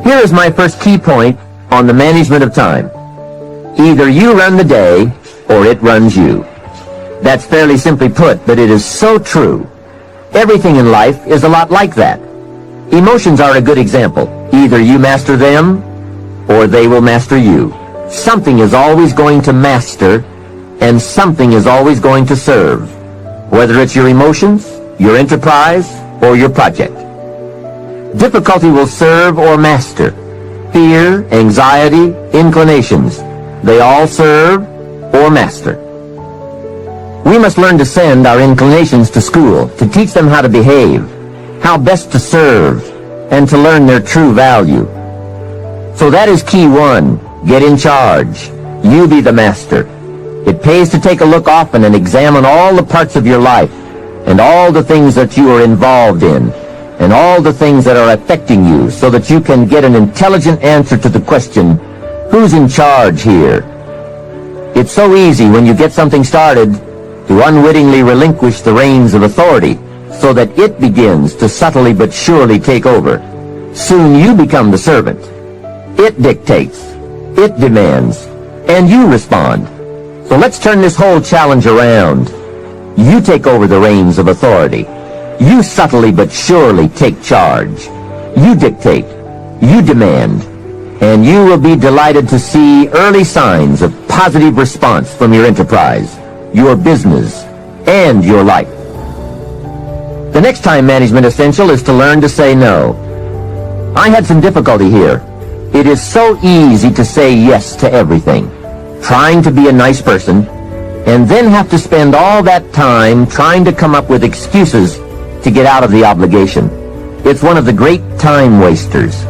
Here is my first key point on the management of time. Either you run the day, or it runs you. That's fairly simply put, but it is so true. Everything in life is a lot like that. Emotions are a good example. Either you master them, or they will master you. Something is always going to master, and something is always going to serve, whether it's your emotions, your enterprise, or your project. Difficulty will serve or master. Fear, anxiety, inclinations, they all serve or master. We must learn to send our inclinations to school, to teach them how to behave, how best to serve, and to learn their true value. So that is key one. Get in charge. You be the master. It pays to take a look often and examine all the parts of your life and all the things that you are involved in and all the things that are affecting you so that you can get an intelligent answer to the question, who's in charge here? It's so easy when you get something started to unwittingly relinquish the reins of authority so that it begins to subtly but surely take over. Soon you become the servant. It dictates, it demands, and you respond. So let's turn this whole challenge around. You take over the reins of authority. You subtly but surely take charge. You dictate, you demand, and you will be delighted to see early signs of positive response from your enterprise, your business, and your life. The next time management essential is to learn to say no. I had some difficulty here. It is so easy to say yes to everything, trying to be a nice person, and then have to spend all that time trying to come up with excuses to get out of the obligation. It's one of the great time wasters.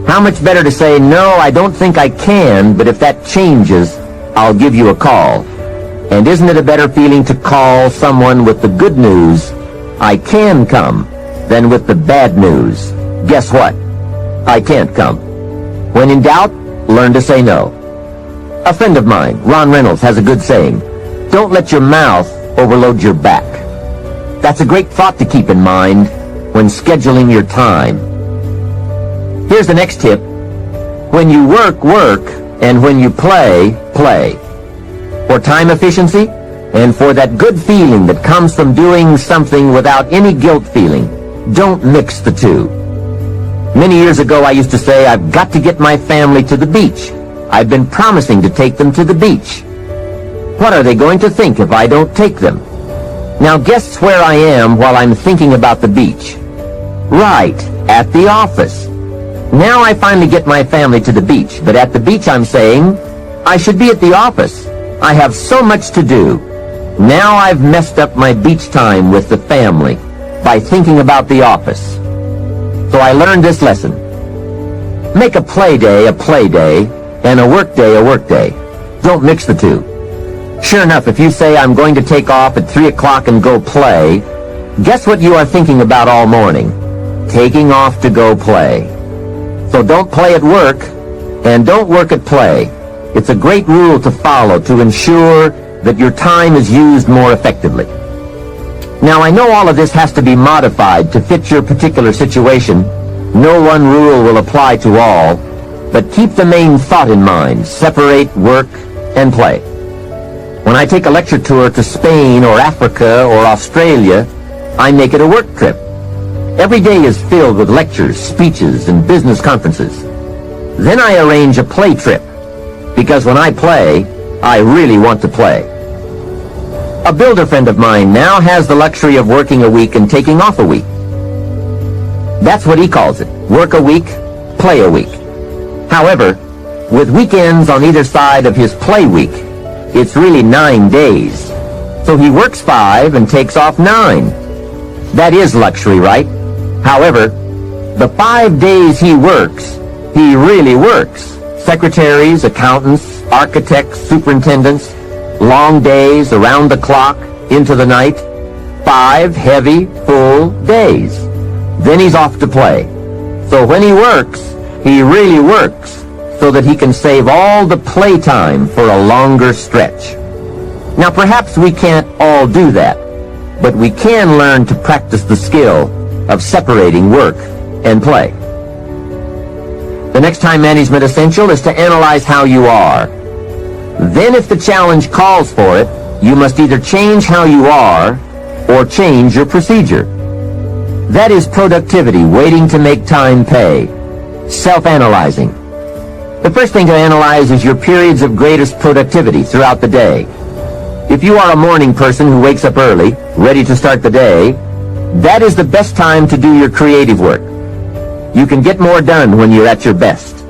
How much better to say, no, I don't think I can, but if that changes, I'll give you a call. And isn't it a better feeling to call someone with the good news, I can come, than with the bad news, guess what? I can't come. When in doubt, learn to say no. A friend of mine, Ron Reynolds, has a good saying, don't let your mouth overload your back. That's a great thought to keep in mind when scheduling your time. Here's the next tip. When you work, work, and when you play, play. For time efficiency, and for that good feeling that comes from doing something without any guilt feeling, don't mix the two. Many years ago, I used to say, I've got to get my family to the beach. I've been promising to take them to the beach. What are they going to think if I don't take them? Now guess where I am while I'm thinking about the beach. Right, at the office. Now I finally get my family to the beach, but at the beach I'm saying, I should be at the office. I have so much to do. Now I've messed up my beach time with the family by thinking about the office. So I learned this lesson. Make a play day, and a work day. Don't mix the two. Sure enough, if you say I'm going to take off at 3 o'clock and go play, guess what you are thinking about all morning? Taking off to go play. So don't play at work, and don't work at play. It's a great rule to follow to ensure that your time is used more effectively. Now, I know all of this has to be modified to fit your particular situation. No one rule will apply to all, but keep the main thought in mind. Separate work and play. When I take a lecture tour to Spain or Africa or Australia, I make it a work trip. Every day is filled with lectures, speeches, and business conferences. Then I arrange a play trip, because when I play, I really want to play. A builder friend of mine now has the luxury of working a week and taking off a week. That's what he calls it, work a week, play a week. However, with weekends on either side of his play week, it's really 9 days. So he works 5 and takes off 9. That is luxury, right? However, the 5 days he works, he really works. Secretaries, accountants, architects, superintendents, long days, around the clock, into the night. 5 heavy, full days. Then he's off to play. So when he works, he really works, so that he can save all the playtime for a longer stretch. Now perhaps we can't all do that, but we can learn to practice the skill of separating work and play. next time management essential is to analyze how you are. Then if the challenge calls for it, you must either change how you are or change your procedure. That is productivity waiting to make time pay. Self-analyzing. The first thing to analyze is your periods of greatest productivity throughout the day. If you are a morning person who wakes up early, ready to start the day, that is the best time to do your creative work. You can get more done when you're at your best.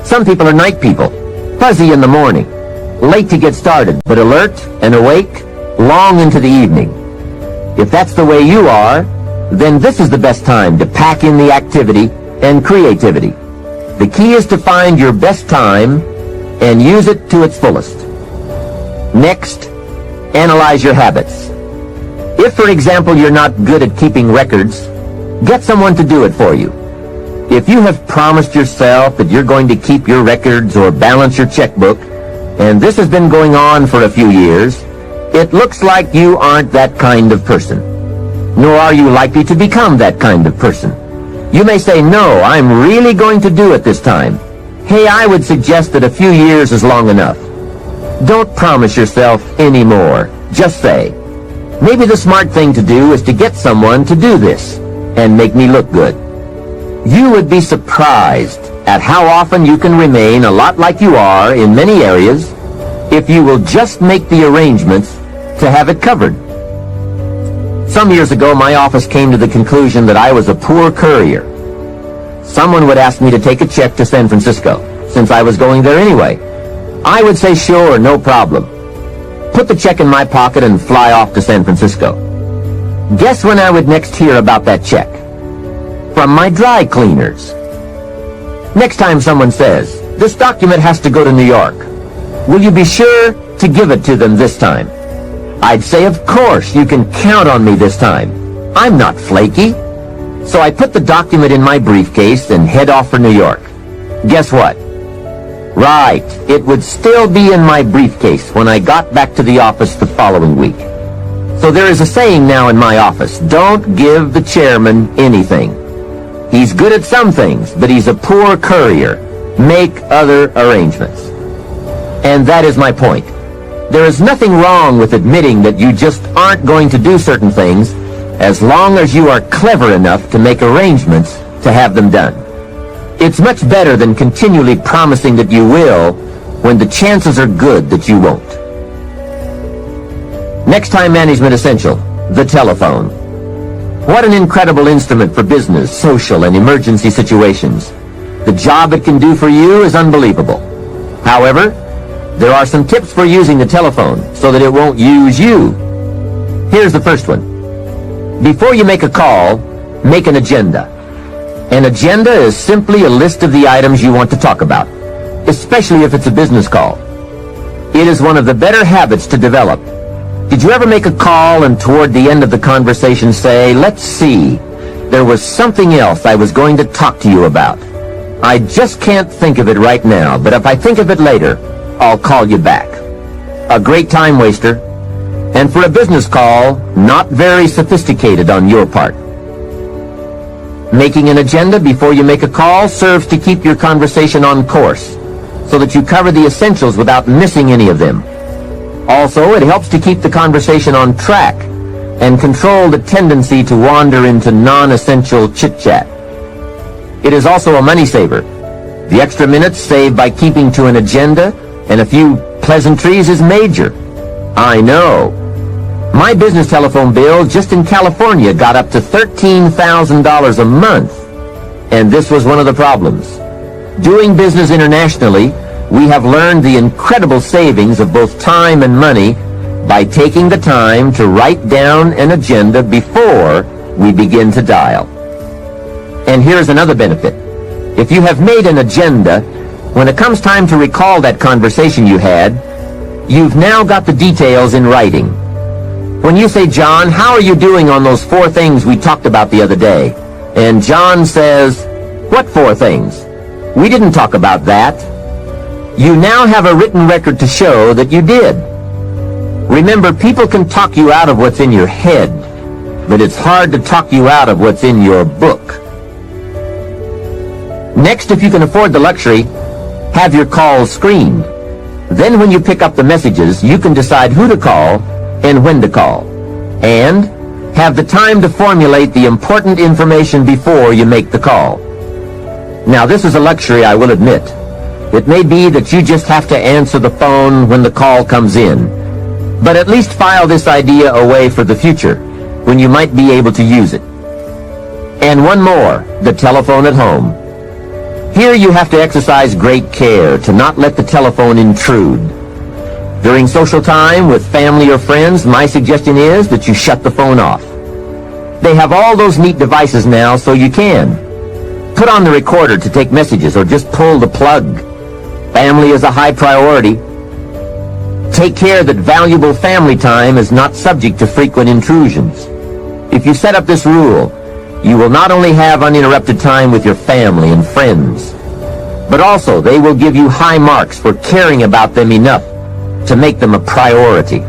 Some people are night people, fuzzy in the morning, late to get started, but alert and awake long into the evening. If that's the way you are, then this is the best time to pack in the activity and creativity. The key is to find your best time and use it to its fullest. Next, analyze your habits. If, for example, you're not good at keeping records, get someone to do it for you. If you have promised yourself that you're going to keep your records or balance your checkbook, and this has been going on for a few years, it looks like you aren't that kind of person. Nor are you likely to become that kind of person. You may say, no, I'm really going to do it this time. Hey, I would suggest that a few years is long enough. Don't promise yourself anymore. Just say, maybe the smart thing to do is to get someone to do this and make me look good. You would be surprised at how often you can remain a lot like you are in many areas if you will just make the arrangements to have it covered. Some years ago, my office came to the conclusion that I was a poor courier. Someone would ask me to take a check to San Francisco, since I was going there anyway. I would say, sure, no problem. Put the check in my pocket and fly off to San Francisco. Guess when I would next hear about that check? From my dry cleaners. Next time someone says, this document has to go to New York, will you be sure to give it to them this time? I'd say, of course, you can count on me this time. I'm not flaky. So I put the document in my briefcase and head off for New York. Guess what? Right, it would still be in my briefcase when I got back to the office the following week. So there is a saying now in my office, don't give the chairman anything. He's good at some things, but he's a poor courier. Make other arrangements. And that is my point. There is nothing wrong with admitting that you just aren't going to do certain things as long as you are clever enough to make arrangements to have them done. It's much better than continually promising that you will when the chances are good that you won't. Next time management essential, the telephone. What an incredible instrument for business, social, and emergency situations. The job it can do for you is unbelievable. However, there are some tips for using the telephone so that it won't use you. Here's the first one. Before you make a call, make an agenda. An agenda is simply a list of the items you want to talk about, especially if it's a business call. It is one of the better habits to develop. Did you ever make a call and toward the end of the conversation say, let's see, there was something else I was going to talk to you about. I just can't think of it right now, but if I think of it later, I'll call you back. A great time waster, and for a business call, not very sophisticated on your part. Making an agenda before you make a call serves to keep your conversation on course, so that you cover the essentials without missing any of them. Also, it helps to keep the conversation on track and control the tendency to wander into non-essential chit-chat. It is also a money saver. The extra minutes saved by keeping to an agenda and a few pleasantries is major. I know. My business telephone bill just in California got up to $13,000 a month. And this was one of the problems. Doing business internationally, we have learned the incredible savings of both time and money by taking the time to write down an agenda before we begin to dial. And here's another benefit. If you have made an agenda, when it comes time to recall that conversation you had, you've now got the details in writing. When you say, John, how are you doing on those 4 things we talked about the other day? And John says, what 4 things? We didn't talk about that. You now have a written record to show that you did. Remember, people can talk you out of what's in your head, but it's hard to talk you out of what's in your book. Next, if you can afford the luxury, have your calls screened. Then when you pick up the messages, you can decide who to call and when to call. And have the time to formulate the important information before you make the call. Now, this is a luxury, I will admit. It may be that you just have to answer the phone when the call comes in. But at least file this idea away for the future, when you might be able to use it. And one more, the telephone at home. Here you have to exercise great care to not let the telephone intrude. During social time with family or friends, my suggestion is that you shut the phone off. They have all those neat devices now, so you can. Put on the recorder to take messages or just pull the plug. Family is a high priority. Take care that valuable family time is not subject to frequent intrusions. If you set up this rule, you will not only have uninterrupted time with your family and friends, but also they will give you high marks for caring about them enough to make them a priority.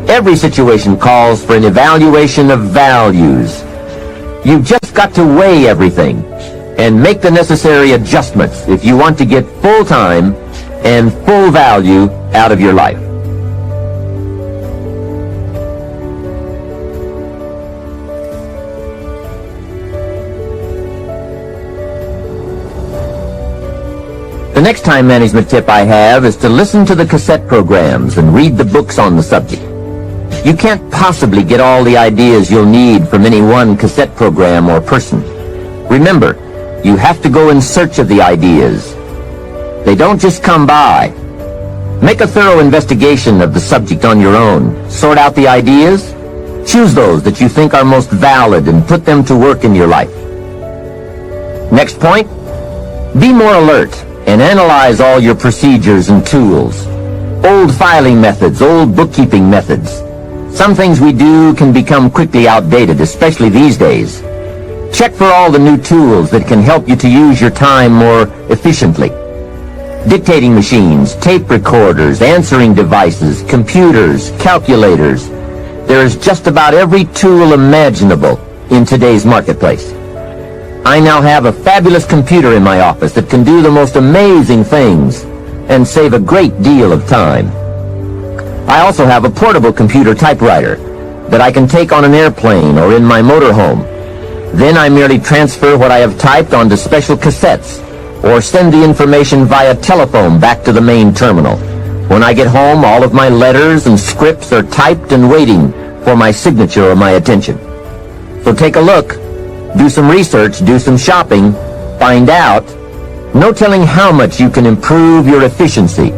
Every situation calls for an evaluation of values. You've just got to weigh everything and make the necessary adjustments if you want to get full time and full value out of your life. The next time management tip I have is to listen to the cassette programs and read the books on the subject. You can't possibly get all the ideas you'll need from any one cassette program or person. Remember, you have to go in search of the ideas. They don't just come by. Make a thorough investigation of the subject on your own. Sort out the ideas. Choose those that you think are most valid and put them to work in your life. Next point, be more alert and analyze all your procedures and tools. Old filing methods, old bookkeeping methods. Some things we do can become quickly outdated, especially these days. Check for all the new tools that can help you to use your time more efficiently. Dictating machines, tape recorders, answering devices, computers, calculators. There is just about every tool imaginable in today's marketplace. I now have a fabulous computer in my office that can do the most amazing things and save a great deal of time. I also have a portable computer typewriter that I can take on an airplane or in my motorhome. Then I merely transfer what I have typed onto special cassettes or send the information via telephone back to the main terminal. When I get home, all of my letters and scripts are typed and waiting for my signature or my attention. So take a look. Do some research, do some shopping, find out. No telling how much you can improve your efficiency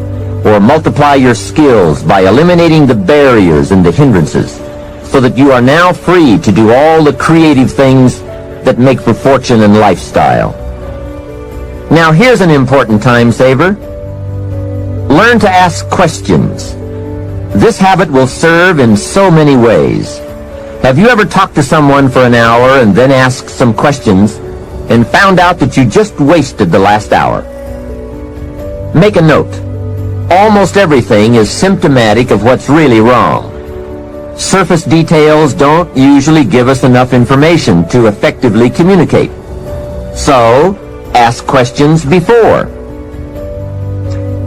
or multiply your skills by eliminating the barriers and the hindrances so that you are now free to do all the creative things that make for fortune and lifestyle. Now here's an important time saver. Learn to ask questions. This habit will serve in so many ways. Have you ever talked to someone for an hour and then asked some questions and found out that you just wasted the last hour? Make a note. Almost everything is symptomatic of what's really wrong. Surface details don't usually give us enough information to effectively communicate. So, ask questions before.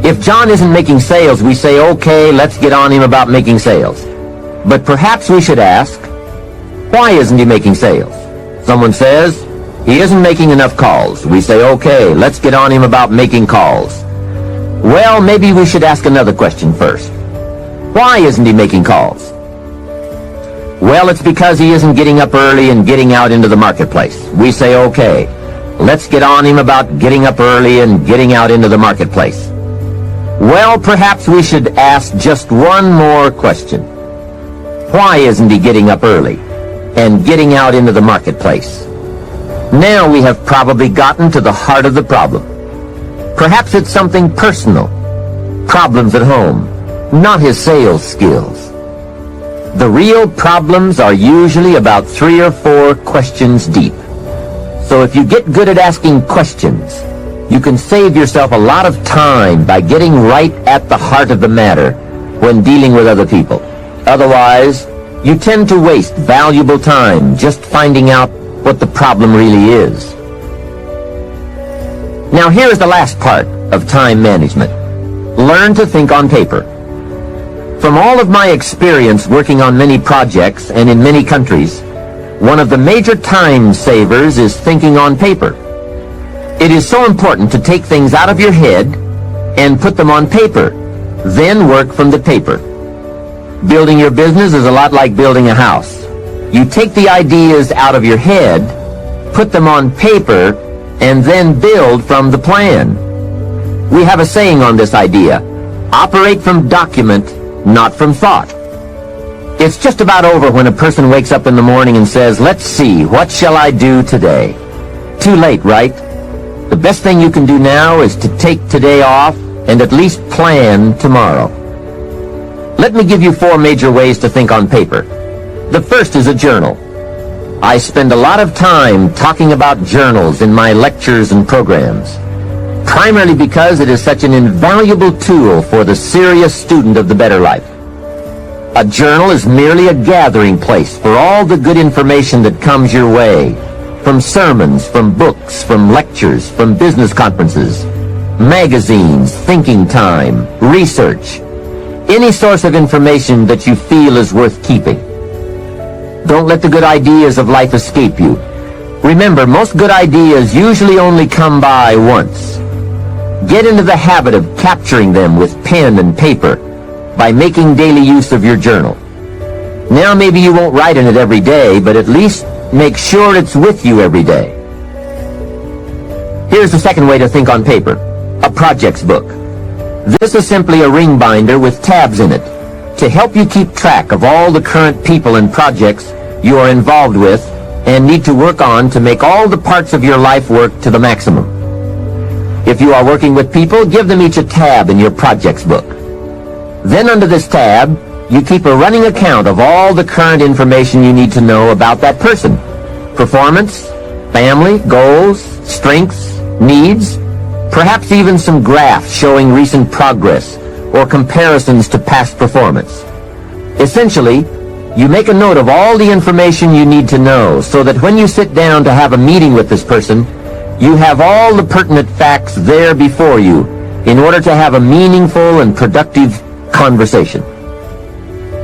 If John isn't making sales, we say, okay, let's get on him about making sales. But perhaps we should ask, why isn't he making sales? Someone says, he isn't making enough calls. We say, okay, let's get on him about making calls. Well, maybe we should ask another question first. Why isn't he making calls? Well, it's because he isn't getting up early and getting out into the marketplace. We say, okay, let's get on him about getting up early and getting out into the marketplace. Well, perhaps we should ask just one more question. Why isn't he getting up early and getting out into the marketplace? Now we have probably gotten to the heart of the problem. Perhaps it's something personal, problems at home, not his sales skills. The real problems are usually about 3 or 4 questions deep. So if you get good at asking questions, you can save yourself a lot of time by getting right at the heart of the matter when dealing with other people. Otherwise, you tend to waste valuable time just finding out what the problem really is. Now here is the last part of time management. Learn to think on paper. From all of my experience working on many projects and in many countries, one of the major time savers is thinking on paper. It is so important to take things out of your head and put them on paper, then work from the paper. Building your business is a lot like building a house. You take the ideas out of your head, put them on paper, and then build from the plan. We have a saying on this idea: operate from document, not from thought. It's just about over when a person wakes up in the morning and says, "Let's see, what shall I do today?" Too late, right? The best thing you can do now is to take today off and at least plan tomorrow. Let me give you 4 major ways to think on paper. The first is a journal. I spend a lot of time talking about journals in my lectures and programs, primarily because it is such an invaluable tool for the serious student of the better life. A journal is merely a gathering place for all the good information that comes your way, from sermons, from books, from lectures, from business conferences, magazines, thinking time, research, any source of information that you feel is worth keeping. Don't let the good ideas of life escape you. Remember, most good ideas usually only come by once. Get into the habit of capturing them with pen and paper by making daily use of your journal. Now maybe you won't write in it every day, but at least make sure it's with you every day. Here's the second way to think on paper: a projects book. This is simply a ring binder with tabs in it to help you keep track of all the current people and projects you are involved with and need to work on to make all the parts of your life work to the maximum. If you are working with people, give them each a tab in your projects book. Then under this tab, you keep a running account of all the current information you need to know about that person: performance, family, goals, strengths, needs, perhaps even some graphs showing recent progress or comparisons to past performance. Essentially, you make a note of all the information you need to know so that when you sit down to have a meeting with this person, you have all the pertinent facts there before you in order to have a meaningful and productive conversation.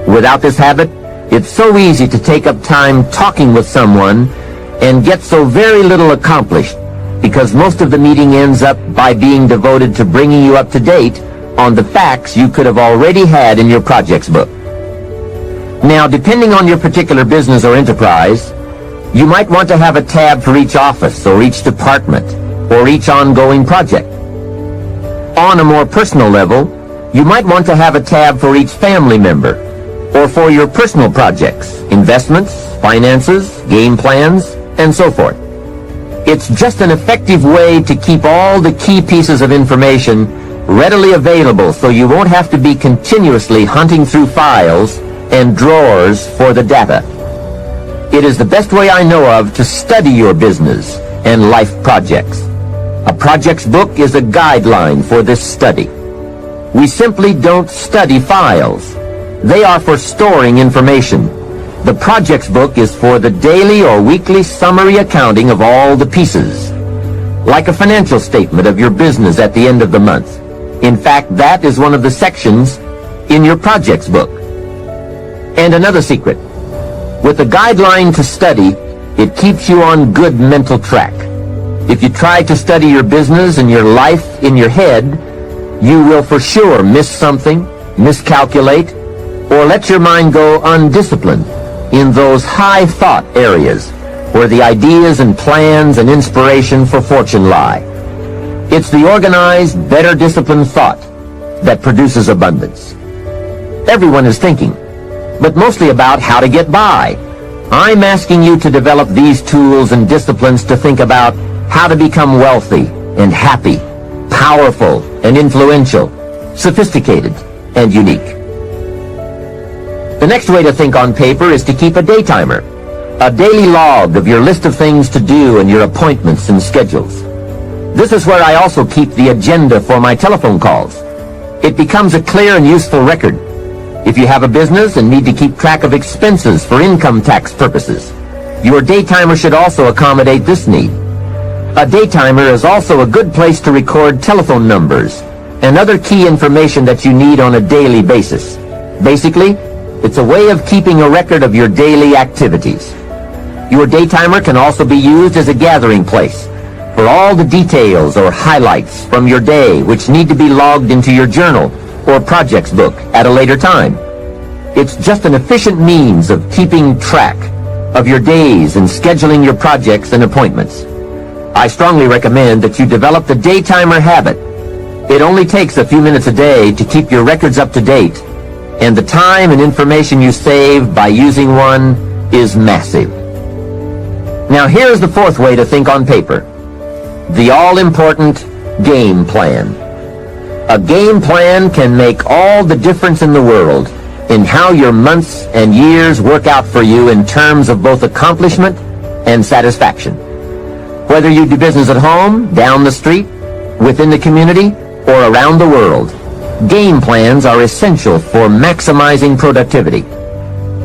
Without this habit, it's so easy to take up time talking with someone and get so very little accomplished, because most of the meeting ends up by being devoted to bringing you up to date on the facts you could have already had in your projects book. Now, depending on your particular business or enterprise, you might want to have a tab for each office or each department or each ongoing project. On a more personal level, you might want to have a tab for each family member or for your personal projects, investments, finances, game plans, and so forth. It's just an effective way to keep all the key pieces of information readily available so you won't have to be continuously hunting through files and drawers for the data. It is the best way I know of to study your business and life projects. A projects book is a guideline for this study. We simply don't study files. They are for storing information. The projects book is for the daily or weekly summary accounting of all the pieces, like a financial statement of your business at the end of the month. In fact, that is one of the sections in your projects book. And another secret: with a guideline to study, it keeps you on good mental track. If you try to study your business and your life in your head, you will for sure miss something, miscalculate, or let your mind go undisciplined in those high thought areas where the ideas and plans and inspiration for fortune lie. It's the organized, better disciplined thought that produces abundance. Everyone is thinking, but mostly about how to get by. I'm asking you to develop these tools and disciplines to think about how to become wealthy and happy, powerful and influential, sophisticated and unique. The next way to think on paper is to keep a day timer, a daily log of your list of things to do and your appointments and schedules. This is where I also keep the agenda for my telephone calls. It becomes a clear and useful record. If you have a business and need to keep track of expenses for income tax purposes, your day timer should also accommodate this need. A day timer is also a good place to record telephone numbers and other key information that you need on a daily basis. Basically, it's a way of keeping a record of your daily activities. Your day timer can also be used as a gathering place for all the details or highlights from your day which need to be logged into your journal or projects book at a later time. It's just an efficient means of keeping track of your days and scheduling your projects and appointments. I strongly recommend that you develop the day timer habit. It only takes a few minutes a day to keep your records up to date, and the time and information you save by using one is massive. Now here's the fourth way to think on paper: the all-important game plan. A game plan can make all the difference in the world in how your months and years work out for you in terms of both accomplishment and satisfaction. Whether you do business at home, down the street, within the community, or around the world, game plans are essential for maximizing productivity.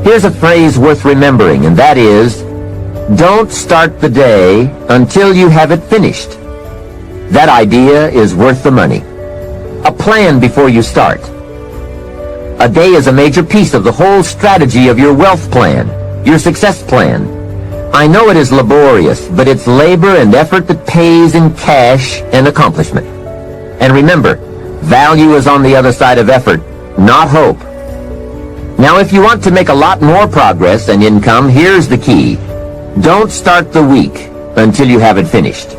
Here's a phrase worth remembering, and that is, don't start the day until you have it finished. That idea is worth the money. A plan before you start. A day is a major piece of the whole strategy of your wealth plan, your success plan. I know it is laborious, but it's labor and effort that pays in cash and accomplishment. And remember, value is on the other side of effort, not hope. Now, if you want to make a lot more progress and income, here's the key. Don't start the week until you have it finished.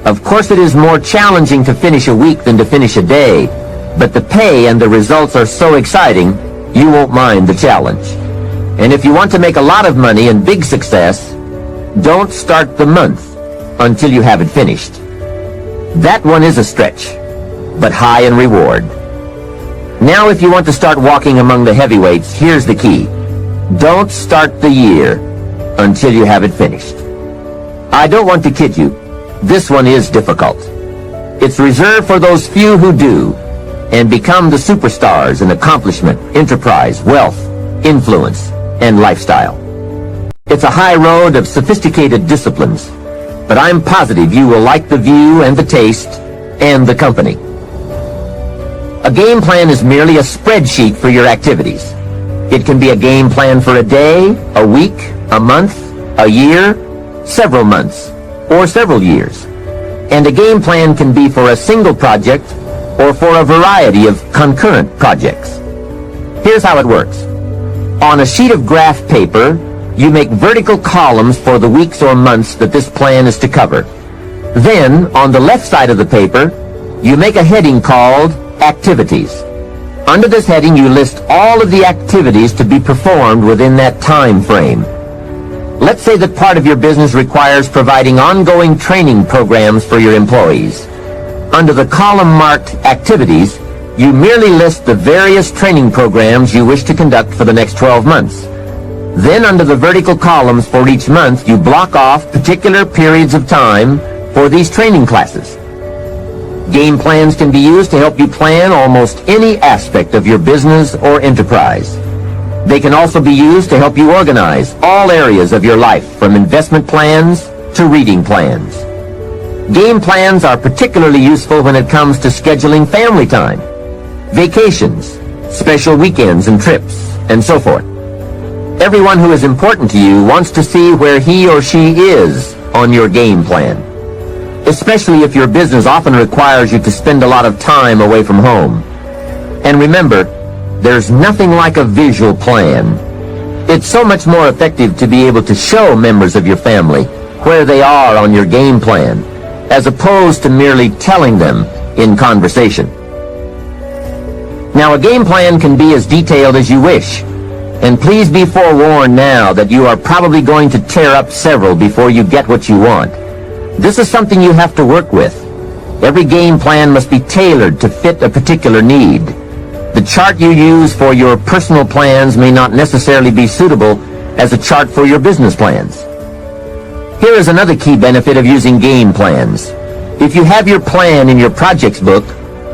Of course, it is more challenging to finish a week than to finish a day, but the pay and the results are so exciting, you won't mind the challenge. And if you want to make a lot of money and big success, don't start the month until you have it finished. That one is a stretch, but high in reward. Now, if you want to start walking among the heavyweights, here's the key. Don't start the year until you have it finished. I don't want to kid you. This one is difficult. It's reserved for those few who do and become the superstars in accomplishment, enterprise, wealth, influence, and lifestyle. It's a high road of sophisticated disciplines, but I'm positive you will like the view and the taste and the company. A game plan is merely a spreadsheet for your activities. It can be a game plan for a day, a week, a month, a year, several months, or several years. And a game plan can be for a single project or for a variety of concurrent projects. Here's how it works. On a sheet of graph paper, you make vertical columns for the weeks or months that this plan is to cover. Then, on the left side of the paper, you make a heading called Activities. Under this heading, you list all of the activities to be performed within that time frame. Let's say that part of your business requires providing ongoing training programs for your employees. Under the column marked Activities, you merely list the various training programs you wish to conduct for the next 12 months. Then under the vertical columns for each month, you block off particular periods of time for these training classes. Game plans can be used to help you plan almost any aspect of your business or enterprise. They can also be used to help you organize all areas of your life, from investment plans to reading plans. Game plans are particularly useful when it comes to scheduling family time, vacations, special weekends and trips, and so forth. Everyone who is important to you wants to see where he or she is on your game plan, especially if your business often requires you to spend a lot of time away from home. And remember, there's nothing like a visual plan. It's so much more effective to be able to show members of your family where they are on your game plan, as opposed to merely telling them in conversation. Now, a game plan can be as detailed as you wish, and please be forewarned now that you are probably going to tear up several before you get what you want. This is something you have to work with. Every game plan must be tailored to fit a particular need. The chart you use for your personal plans may not necessarily be suitable as a chart for your business plans. Here is another key benefit of using game plans. If you have your plan in your projects book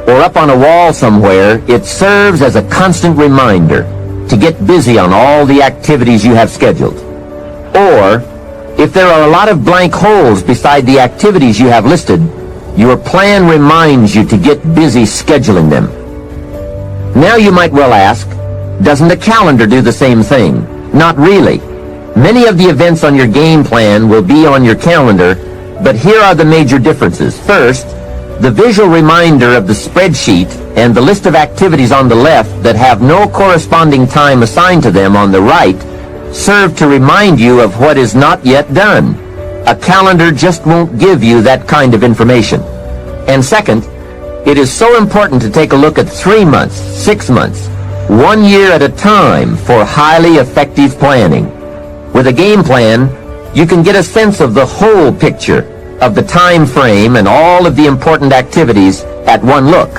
or up on a wall somewhere, it serves as a constant reminder to get busy on all the activities you have scheduled. Or, If there are a lot of blank holes beside the activities you have listed, your plan reminds you to get busy scheduling them. Now you might well ask, doesn't a calendar do the same thing? Not really. Many of the events on your game plan will be on your calendar, but here are the major differences. First, the visual reminder of the spreadsheet and the list of activities on the left that have no corresponding time assigned to them on the right serve to remind you of what is not yet done. A calendar just won't give you that kind of information. And second, it is so important to take a look at 3 months, 6 months, 1 year at a time for highly effective planning. With a game plan, you can get a sense of the whole picture of the time frame and all of the important activities at one look.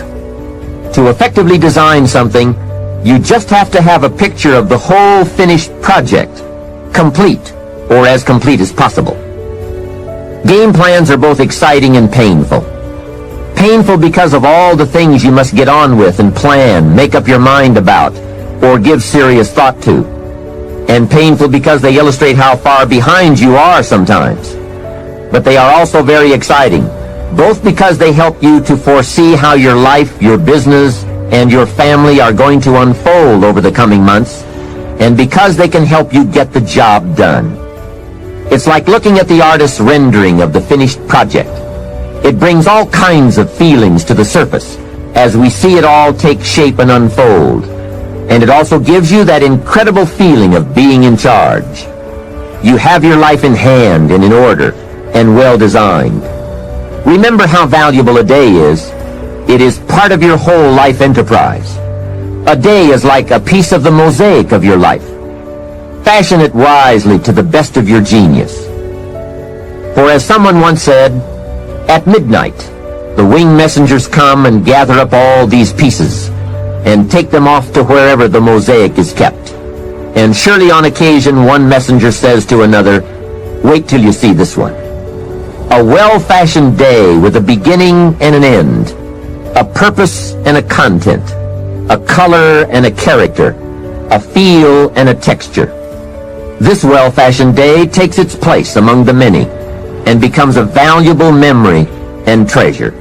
To effectively design something, you just have to have a picture of the whole finished project, complete, or as complete as possible. Game plans are both exciting and painful. Painful because of all the things you must get on with and plan, make up your mind about, or give serious thought to. And painful because they illustrate how far behind you are sometimes. But they are also very exciting, both because they help you to foresee how your life, your business, and your family are going to unfold over the coming months, and because they can help you get the job done. It's like looking at the artist's rendering of the finished project. It brings all kinds of feelings to the surface as we see it all take shape and unfold. And it also gives you that incredible feeling of being in charge. You have your life in hand and in order and well designed. Remember how valuable a day is. It is part of your whole life enterprise. A day is like a piece of the mosaic of your life. Fashion it wisely to the best of your genius. For as someone once said, at midnight, the winged messengers come and gather up all these pieces and take them off to wherever the mosaic is kept. And surely on occasion one messenger says to another, wait till you see this one. A well-fashioned day with a beginning and an end, a purpose and a content, a color and a character, a feel and a texture. This well-fashioned day takes its place among the many and becomes a valuable memory and treasure.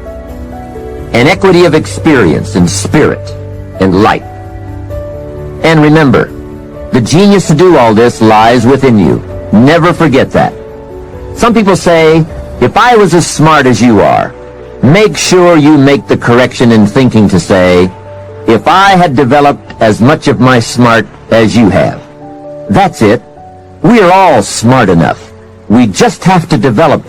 An equity of experience and spirit and light. And remember, the genius to do all this lies within you. Never forget that. Some people say, if I was as smart as you are, make sure you make the correction in thinking to say, if I had developed as much of my smart as you have. That's it. We are all smart enough. We just have to develop